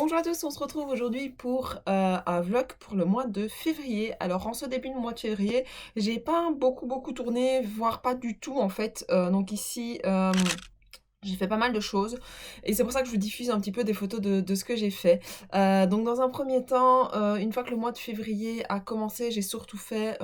Bonjour à tous, on se retrouve aujourd'hui pour un vlog pour le mois de février. Alors en ce début de mois de février, j'ai pas beaucoup tourné, voire pas du tout en fait. Donc ici, j'ai fait pas mal de choses et c'est pour ça que je vous diffuse un petit peu des photos de ce que j'ai fait. Donc dans un premier temps, une fois que le mois de février a commencé, j'ai surtout fait,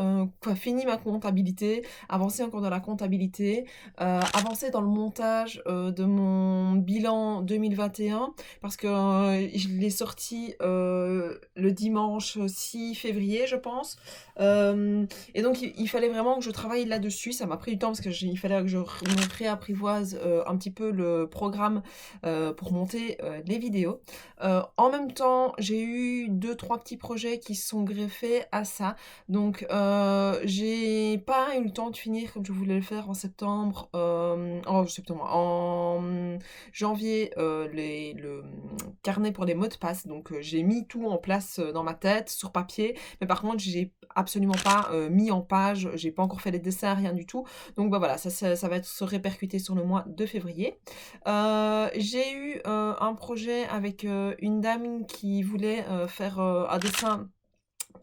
fini ma comptabilité, avancé encore dans la comptabilité, avancé dans le montage de mon bilan 2021 parce que je l'ai sorti le dimanche 6 février, je pense. Et donc il fallait vraiment que je travaille là-dessus. Ça m'a pris du temps parce qu'il fallait que je me réapprivoise un petit peu le programme pour monter les vidéos. En même temps, j'ai eu 2-3 petits projets qui se sont greffés à ça. Donc j'ai pas eu le temps de finir comme je voulais le faire en septembre, en janvier, le carnet pour les mots de passe. Donc j'ai mis tout en place dans ma tête, sur papier. Mais par contre, j'ai absolument pas mis en page, j'ai pas encore fait les dessins, rien du tout. Donc bah voilà, ça va être se répercuter sur le mois de février. J'ai eu un projet avec une dame qui voulait faire un dessin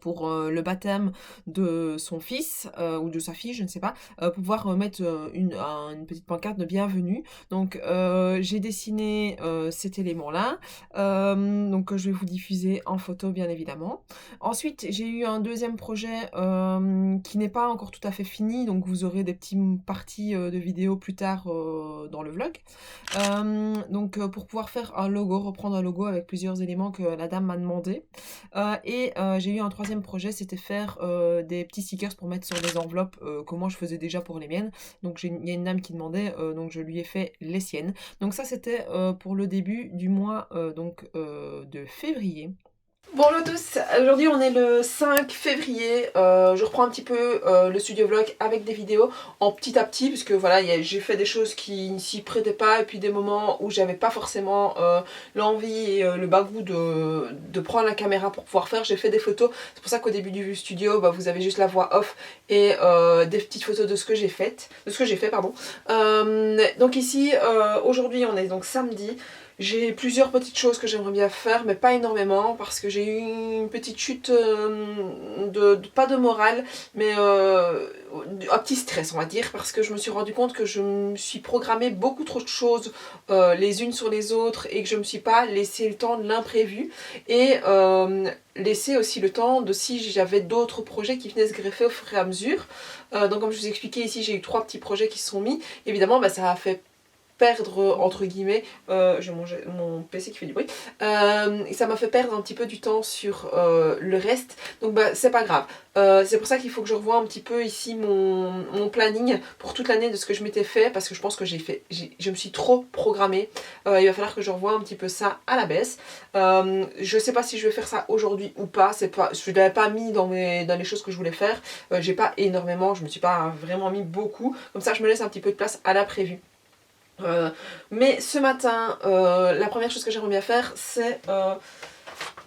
pour le baptême de son fils ou de sa fille, je ne sais pas, pour pouvoir mettre une petite pancarte de bienvenue. Donc j'ai dessiné cet élément-là, donc je vais vous diffuser en photo bien évidemment. Ensuite j'ai eu un deuxième projet qui n'est pas encore tout à fait fini, donc vous aurez des petites parties de vidéos plus tard dans le vlog. Donc pour pouvoir faire un logo, reprendre un logo avec plusieurs éléments que la dame m'a demandé. Et j'ai eu un troisième projet, c'était faire des petits stickers pour mettre sur des enveloppes que moi je faisais déjà pour les miennes. Donc il y a une dame qui demandait, donc je lui ai fait les siennes. Donc ça c'était pour le début du mois de février. Bonjour à tous, aujourd'hui on est le 5 février, je reprends un petit peu le studio vlog avec des vidéos en petit à petit puisque voilà j'ai fait des choses qui ne s'y prêtaient pas et puis des moments où j'avais pas forcément l'envie et le bagou de prendre la caméra pour pouvoir faire, j'ai fait des photos, c'est pour ça qu'au début du studio vous avez juste la voix off et des petites photos de ce que j'ai fait, pardon. Donc ici aujourd'hui on est donc samedi. J'ai plusieurs petites choses que j'aimerais bien faire, mais pas énormément, parce que j'ai eu une petite chute, pas de morale, mais un petit stress, on va dire, parce que je me suis rendu compte que je me suis programmé beaucoup trop de choses les unes sur les autres, et que je me suis pas laissé le temps de l'imprévu, et laisser aussi le temps de si j'avais d'autres projets qui venaient se greffer au fur et à mesure. Donc comme je vous expliquais ici, j'ai eu 3 petits projets qui se sont mis, évidemment ça a fait perdre entre guillemets, j'ai mon PC qui fait du bruit, ça m'a fait perdre un petit peu du temps sur le reste, donc c'est pas grave. C'est pour ça qu'il faut que je revoie un petit peu ici mon planning pour toute l'année de ce que je m'étais fait, parce que je pense que je me suis trop programmée. Il va falloir que je revoie un petit peu ça à la baisse. Je sais pas si je vais faire ça aujourd'hui ou pas, je ne l'avais pas mis dans les choses que je voulais faire, j'ai pas énormément, je me suis pas vraiment mis beaucoup, comme ça je me laisse un petit peu de place à l'imprévu. Mais ce matin, la première chose que j'aimerais bien faire, c'est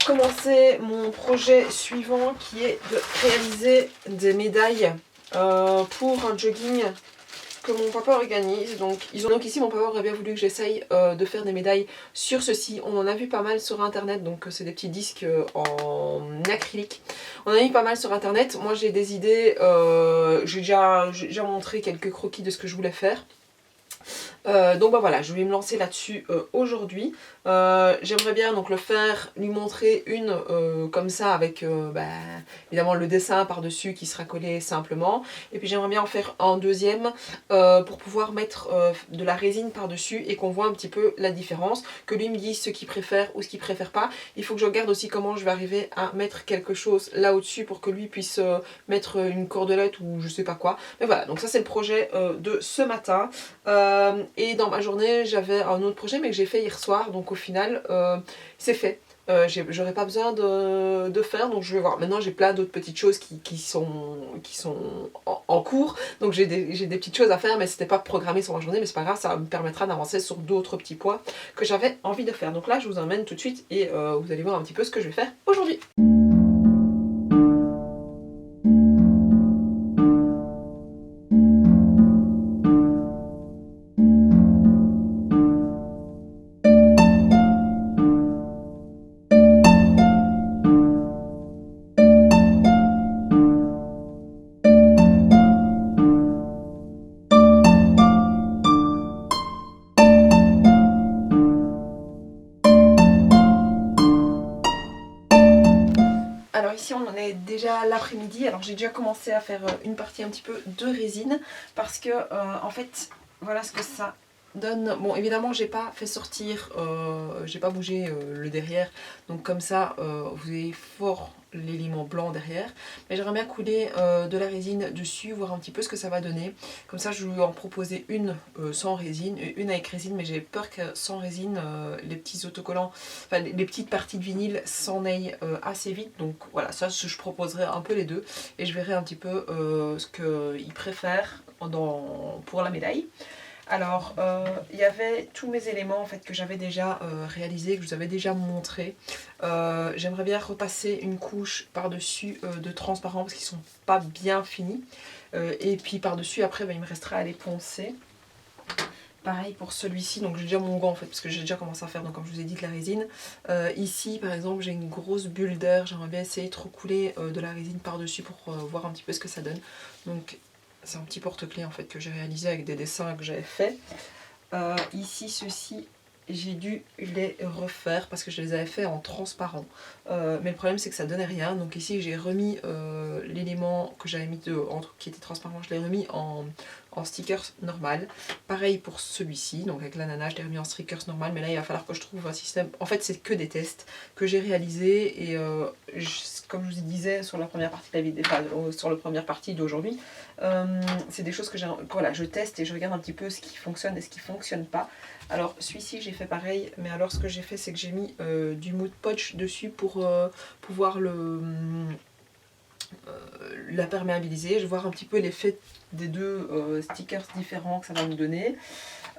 commencer mon projet suivant qui est de réaliser des médailles pour un jogging que mon papa organise. Donc ici mon papa aurait bien voulu que j'essaye de faire des médailles sur ceci. On en a vu pas mal sur internet, donc c'est des petits disques en acrylique. On en a vu pas mal sur internet. Moi j'ai des idées, j'ai déjà montré quelques croquis de ce que je voulais faire. Donc voilà, je vais me lancer là-dessus aujourd'hui. J'aimerais bien donc le faire, lui montrer une comme ça avec évidemment le dessin par-dessus qui sera collé simplement. Et puis j'aimerais bien en faire un deuxième pour pouvoir mettre de la résine par-dessus et qu'on voit un petit peu la différence. Que lui me dise ce qu'il préfère ou ce qu'il préfère pas. Il faut que je regarde aussi comment je vais arriver à mettre quelque chose là au-dessus pour que lui puisse mettre une cordelette ou je sais pas quoi. Mais voilà, donc ça c'est le projet de ce matin. Et dans ma journée j'avais un autre projet mais que j'ai fait hier soir, donc au final c'est fait. J'aurais pas besoin de faire, donc je vais voir. Maintenant j'ai plein d'autres petites choses qui sont en cours, donc j'ai des petites choses à faire, mais c'était pas programmé sur ma journée, mais c'est pas grave, ça me permettra d'avancer sur d'autres petits points que j'avais envie de faire. Donc là je vous emmène tout de suite et vous allez voir un petit peu ce que je vais faire aujourd'hui. on est déjà l'après-midi. Alors j'ai déjà commencé à faire une partie un petit peu de résine parce que en fait voilà ce que ça donne. Bon évidemment j'ai pas fait sortir, j'ai pas bougé le derrière, donc comme ça vous avez fort l'élément blanc derrière, mais j'aimerais bien couler de la résine dessus, voir un petit peu ce que ça va donner. Comme ça je vais en proposer une sans résine et une avec résine, mais j'ai peur que sans résine les petits autocollants, enfin les petites parties de vinyle s'en aillent assez vite, donc voilà, ça je proposerai un peu les deux et je verrai un petit peu ce qu'ils préfèrent pour la médaille. Alors, il y avait tous mes éléments en fait, que j'avais déjà réalisés, que je vous avais déjà montré. J'aimerais bien repasser une couche par-dessus de transparent parce qu'ils sont pas bien finis. Et puis par-dessus, après, il me restera à les poncer. Pareil pour celui-ci, donc j'ai déjà mon gant en fait, parce que j'ai déjà commencé à faire, donc comme je vous ai dit, de la résine. Ici, par exemple, j'ai une grosse bulle d'air, j'aimerais bien essayer de recouler de la résine par-dessus pour voir un petit peu ce que ça donne. Donc c'est un petit porte-clés en fait que j'ai réalisé avec des dessins que j'avais fait. Ici, ceux-ci, j'ai dû les refaire parce que je les avais fait en transparent. Mais le problème c'est que ça donnait rien. Donc ici j'ai remis l'élément que j'avais mis qui était transparent, je l'ai remis en stickers normal. Pareil pour celui-ci, donc avec l'ananas je l'ai remis en stickers normal. Mais là il va falloir que je trouve un système. En fait c'est que des tests que j'ai réalisés et comme je vous disais sur la première partie de la vidéo, enfin, sur la première partie d'aujourd'hui, c'est des choses que voilà, je teste et je regarde un petit peu ce qui fonctionne et ce qui fonctionne pas. Alors celui-ci j'ai fait pareil, mais alors ce que j'ai fait c'est que j'ai mis du Mod Podge dessus pour pouvoir l'imperméabiliser. Je vais voir un petit peu l'effet des deux stickers différents que ça va me donner.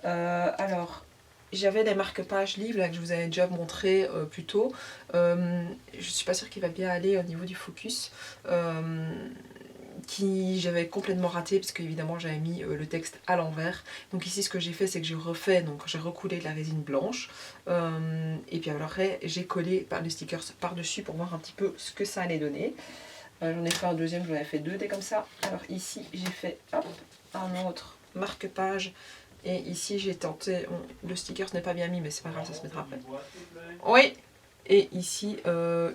Alors j'avais les marque-pages livres là, que je vous avais déjà montré plus tôt. Je suis pas sûre qu'il va bien aller au niveau du focus. Qui j'avais complètement raté parce qu'évidemment j'avais mis le texte à l'envers. Donc ici ce que j'ai fait c'est que j'ai refait, donc j'ai recoulé de la résine blanche et puis alors j'ai collé les stickers par dessus pour voir un petit peu ce que ça allait donner. J'en ai fait un deuxième, j'en ai fait deux des comme ça. Alors ici j'ai fait hop, un autre marque-page et ici j'ai tenté, bon, le sticker n'est pas bien mis mais c'est pas grave, ça se mettra après. Oui. Et ici,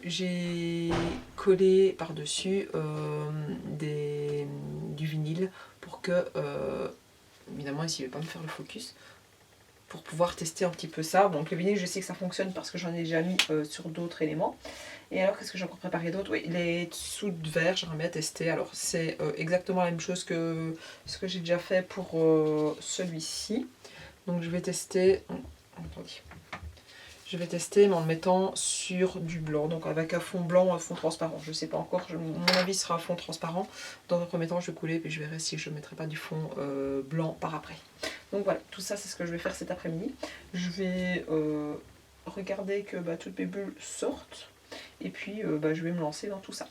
j'ai collé par-dessus du vinyle pour que, évidemment ici il ne va pas me faire le focus, pour pouvoir tester un petit peu ça. Donc le vinyle je sais que ça fonctionne parce que j'en ai déjà mis sur d'autres éléments. Et alors qu'est-ce que j'ai encore préparé d'autre? Oui, les dessous de verre, j'aimerais bien tester. Alors c'est exactement la même chose que ce que j'ai déjà fait pour celui-ci. Donc je vais tester... Attendez. Je vais tester mais en le mettant sur du blanc, donc avec un fond blanc, un fond transparent. Je ne sais pas encore, mon avis sera un fond transparent. Dans un premier temps, je vais couler puis je verrai si je ne mettrai pas du fond blanc par après. Donc voilà, tout ça c'est ce que je vais faire cet après-midi. Je vais regarder que toutes mes bulles sortent et puis je vais me lancer dans tout ça.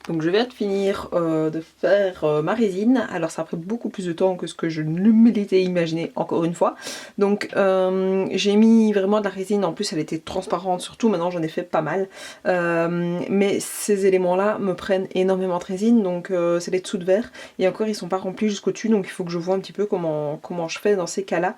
Donc je viens de finir de faire ma résine. Alors ça a pris beaucoup plus de temps que ce que je ne m'étais imaginé encore une fois. Donc j'ai mis vraiment de la résine, en plus elle était transparente surtout, maintenant j'en ai fait pas mal. Mais ces éléments là me prennent énormément de résine, donc c'est les dessous de verre. Et encore ils sont pas remplis jusqu'au dessus, donc il faut que je vois un petit peu comment je fais dans ces cas là.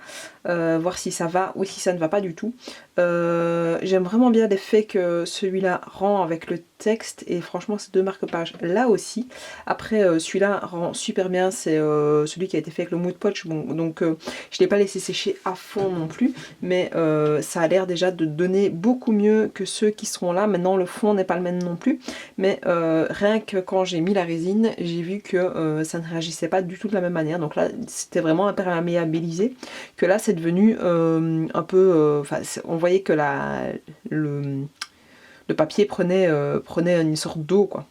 Voir si ça va ou si ça ne va pas du tout. J'aime vraiment bien l'effet que celui-là rend avec le texte et franchement ces deux marque-pages là aussi. Après celui-là rend super bien, c'est celui qui a été fait avec le Mod Podge, bon, donc je l'ai pas laissé sécher à fond non plus, mais ça a l'air déjà de donner beaucoup mieux que ceux qui seront là. Maintenant le fond n'est pas le même non plus, mais rien que quand j'ai mis la résine j'ai vu que ça ne réagissait pas du tout de la même manière, donc là c'était vraiment imperméabilisé, que là c'est devenu un peu, on voyait que le papier prenait une sorte d'eau, quoi.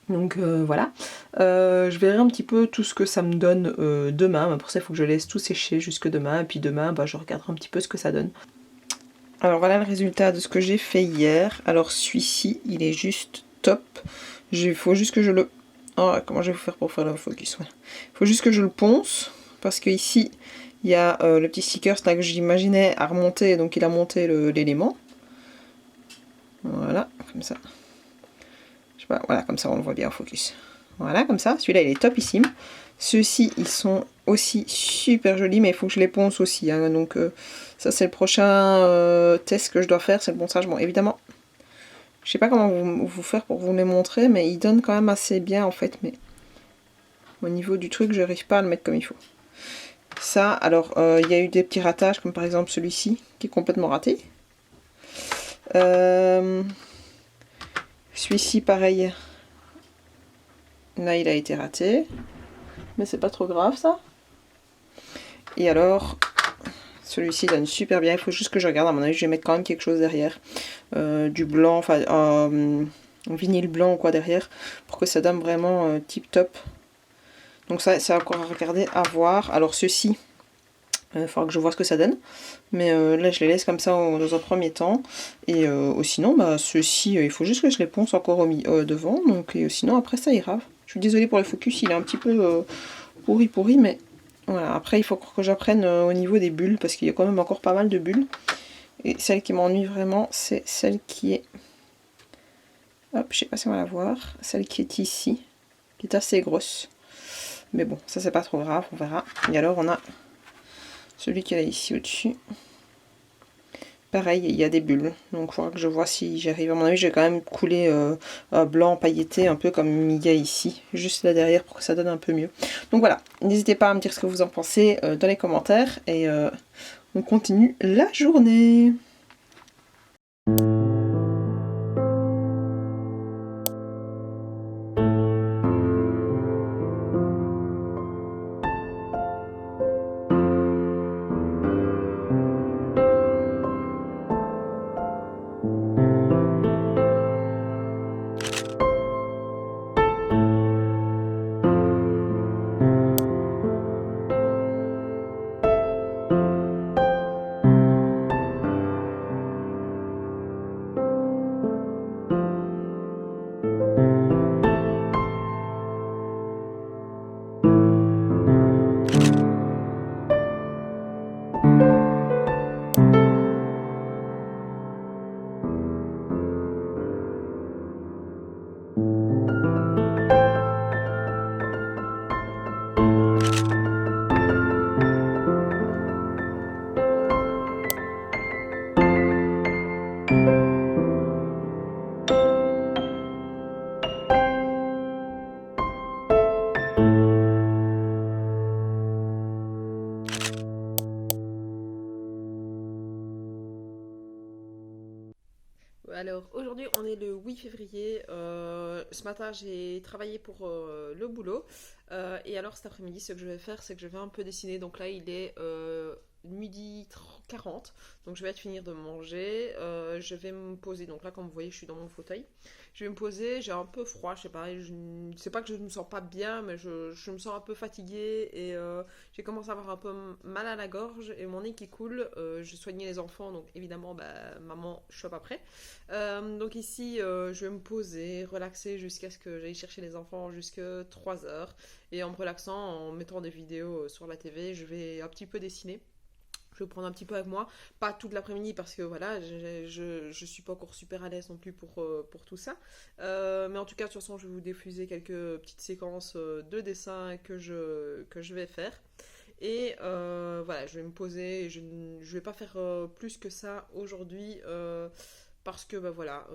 Donc voilà, je verrai un petit peu tout ce que ça me donne demain. Pour ça il faut que je laisse tout sécher jusque demain, et puis demain je regarderai un petit peu ce que ça donne. Alors voilà le résultat de ce que j'ai fait hier. Alors celui-ci il est juste top. Il faut juste que je le... Oh, comment je vais faire pour faire le focus, ouais. Il faut juste que je le ponce, parce que ici il y a le petit sticker là que j'imaginais à remonter, donc il a monté l'élément. Voilà, comme ça. Je sais pas, voilà, comme ça on le voit bien en focus. Voilà, comme ça, celui-là il est topissime. Ceux-ci, ils sont aussi super jolis, mais il faut que je les ponce aussi. Hein. Donc ça c'est le prochain test que je dois faire, c'est le ponçage. Bon, évidemment, je sais pas comment vous faire pour vous les montrer, mais ils donnent quand même assez bien en fait. Mais au niveau du truc, je n'arrive pas à le mettre comme il faut. Ça, alors, il y a eu des petits ratages, comme par exemple celui-ci, qui est complètement raté. Celui-ci, pareil. Là, il a été raté. Mais c'est pas trop grave, ça. Et alors, celui-ci donne super bien. Il faut juste que je regarde. À mon avis, je vais mettre quand même quelque chose derrière. Du blanc, enfin, un vinyle blanc ou quoi derrière. Pour que ça donne vraiment tip top. Donc ça, c'est encore à regarder, à voir. Alors, ceux-ci, il faudra que je vois ce que ça donne. Mais là, je les laisse comme ça dans un premier temps. Et sinon, bah, ceux-ci, il faut juste que je les ponce encore devant. Donc, et sinon, après, ça ira. Je suis désolée pour le focus, il est un petit peu pourri, mais voilà. Après, il faut que j'apprenne au niveau des bulles, parce qu'il y a quand même encore pas mal de bulles. Et celle qui m'ennuie vraiment, c'est celle qui est... Hop, je sais pas si on va la voir. Celle qui est ici, qui est assez grosse. Mais bon, ça c'est pas trop grave, on verra. Et alors, on a celui qui est là ici au-dessus. Pareil, il y a des bulles, donc il faudra que je vois si j'arrive. À mon avis, je vais quand même couler blanc pailleté, un peu comme il y a ici, juste là derrière pour que ça donne un peu mieux. Donc voilà, n'hésitez pas à me dire ce que vous en pensez dans les commentaires, et on continue la journée. Alors aujourd'hui on est le 8 février, ce matin j'ai travaillé pour le boulot, et alors cet après-midi ce que je vais faire c'est que je vais un peu dessiner. Donc là il est midi 40, donc je vais finir de manger, je vais me poser. Donc là comme vous voyez je suis dans mon fauteuil, je vais me poser, j'ai un peu froid, je sais pas, c'est pas que je ne me sens pas bien, mais je me sens un peu fatiguée, et j'ai commencé à avoir un peu mal à la gorge et mon nez qui coule. Je soignais les enfants, donc évidemment bah, maman je suis pas prêt. Donc ici je vais me poser, relaxer jusqu'à ce que j'aille chercher les enfants jusqu'à 3 heures, et en me relaxant, en mettant des vidéos sur la TV, je vais un petit peu dessiner. Je vais prendre un petit peu avec moi, pas toute l'après-midi parce que voilà, je suis pas encore super à l'aise non plus pour tout ça. Mais en tout cas, de toute façon, je vais vous diffuser quelques petites séquences de dessin que je vais faire. Et voilà, je vais me poser, je vais pas faire plus que ça aujourd'hui. Parce que bah voilà,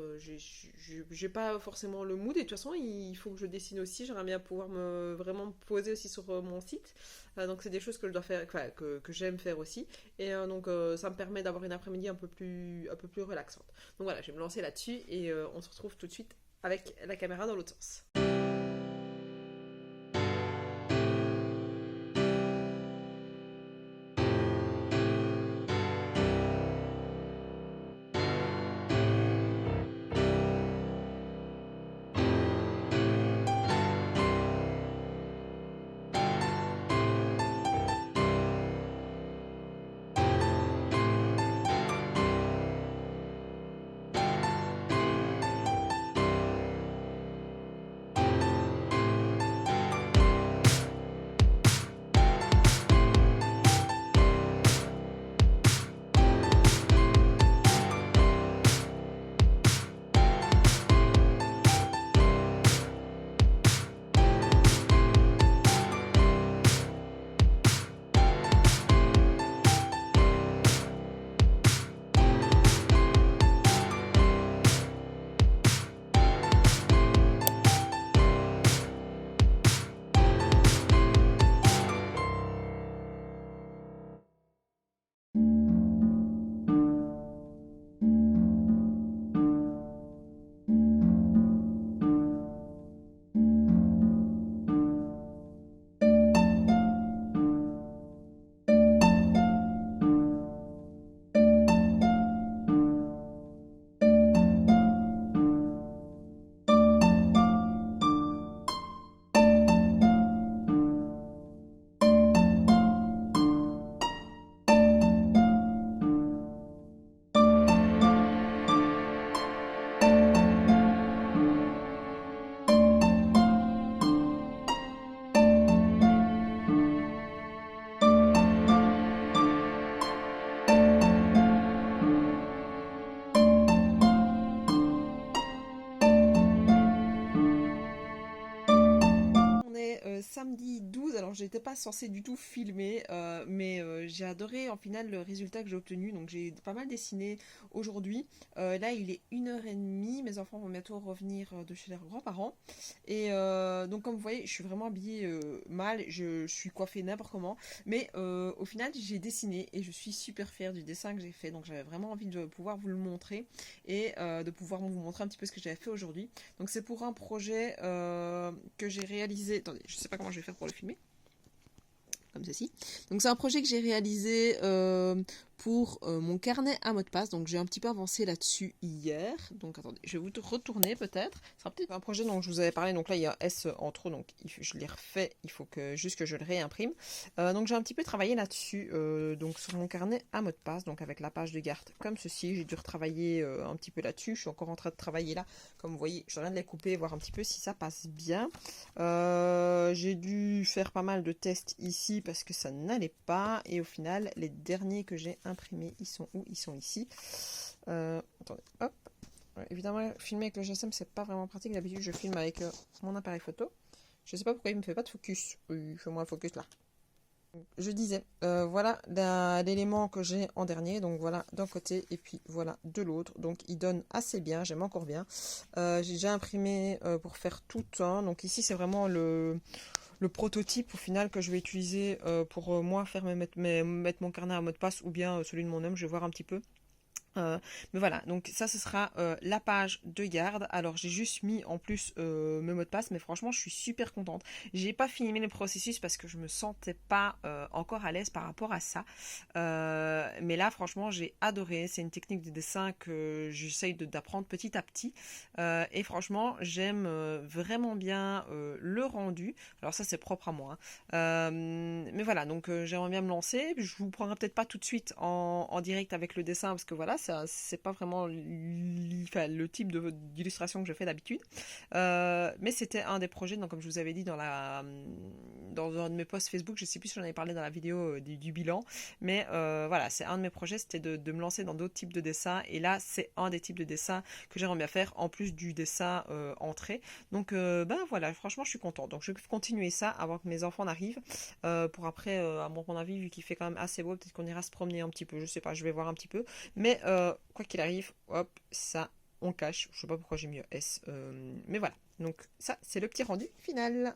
j'ai pas forcément le mood, et de toute façon il faut que je dessine aussi. J'aimerais bien pouvoir vraiment me poser aussi sur mon site. Donc c'est des choses que je dois faire, que j'aime faire aussi, et donc ça me permet d'avoir une après-midi un peu plus relaxante. Donc voilà, je vais me lancer là-dessus, et on se retrouve tout de suite avec la caméra dans l'autre sens. alors j'étais pas censée du tout filmer, mais j'ai adoré en final le résultat que j'ai obtenu. Donc j'ai pas mal dessiné aujourd'hui. Là il est 1h30, mes enfants vont bientôt revenir de chez leurs grands-parents. Et donc comme vous voyez, je suis vraiment habillée mal, je suis coiffée n'importe comment. Mais au final j'ai dessiné et je suis super fière du dessin que j'ai fait. Donc j'avais vraiment envie de pouvoir vous le montrer et de pouvoir vous montrer un petit peu ce que j'avais fait aujourd'hui. Donc c'est pour un projet que j'ai réalisé. Attendez, je sais pas comment je vais faire pour le filmer. Comme ceci. Donc c'est un projet que j'ai réalisé pour mon carnet à mot de passe. Donc j'ai un petit peu avancé là-dessus hier. Donc attendez, je vais vous retourner peut-être. Ce sera peut-être un projet dont je vous avais parlé. Donc là il y a S en trop, donc je l'ai refait. Il faut que juste que je le réimprime. Donc j'ai un petit peu travaillé là-dessus. Donc sur mon carnet à mot de passe, donc avec la page de garde comme ceci. J'ai dû retravailler un petit peu là-dessus. Je suis encore en train de travailler là. Comme vous voyez, je viens de les couper, voir un petit peu si ça passe bien. J'ai dû faire pas mal de tests ici parce que ça n'allait pas. Et au final, les derniers que j'ai imprimés, ils sont où? Ils sont ici. Attendez, hop. Ouais, évidemment, filmer avec le GSM, c'est pas vraiment pratique. D'habitude, je filme avec mon appareil photo. Je sais pas pourquoi il me fait pas de focus. Oui, fais-moi un focus là. Je disais, voilà l'élément que j'ai en dernier, donc voilà d'un côté et puis voilà de l'autre, donc il donne assez bien, j'aime encore bien. J'ai déjà imprimé pour faire tout un, donc ici c'est vraiment le prototype au final que je vais utiliser pour moi faire mettre mon carnet à mot de passe ou bien celui de mon homme, je vais voir un petit peu. Mais voilà, donc ça ce sera la page de garde. Alors j'ai juste mis en plus mes mots de passe, mais franchement je suis super contente. J'ai pas filmé le processus parce que je me sentais pas encore à l'aise par rapport à ça. Mais là franchement j'ai adoré. C'est une technique de dessin que j'essaye d'apprendre petit à petit. Et franchement j'aime vraiment bien le rendu. Alors ça c'est propre à moi, hein. Mais voilà, donc j'aimerais bien me lancer. Je vous prendrai peut-être pas tout de suite en direct avec le dessin parce que voilà, c'est pas vraiment le type d'illustration que je fais d'habitude. Mais c'était un des projets, donc, comme je vous avais dit dans un de mes posts Facebook, je sais plus si j'en avais parlé dans la vidéo du bilan, mais voilà, c'est un de mes projets, c'était de me lancer dans d'autres types de dessins, et là c'est un des types de dessins que j'aimerais bien faire en plus du dessin entrée. Donc ben voilà, franchement je suis contente. Donc je vais continuer ça avant que mes enfants n'arrivent. Pour après, à mon avis, vu qu'il fait quand même assez beau, peut-être qu'on ira se promener un petit peu, je sais pas, je vais voir un petit peu. Mais quoi qu'il arrive, hop, ça, on cache. Je sais pas pourquoi j'ai mis S. Mais voilà. Donc ça, c'est le petit rendu final.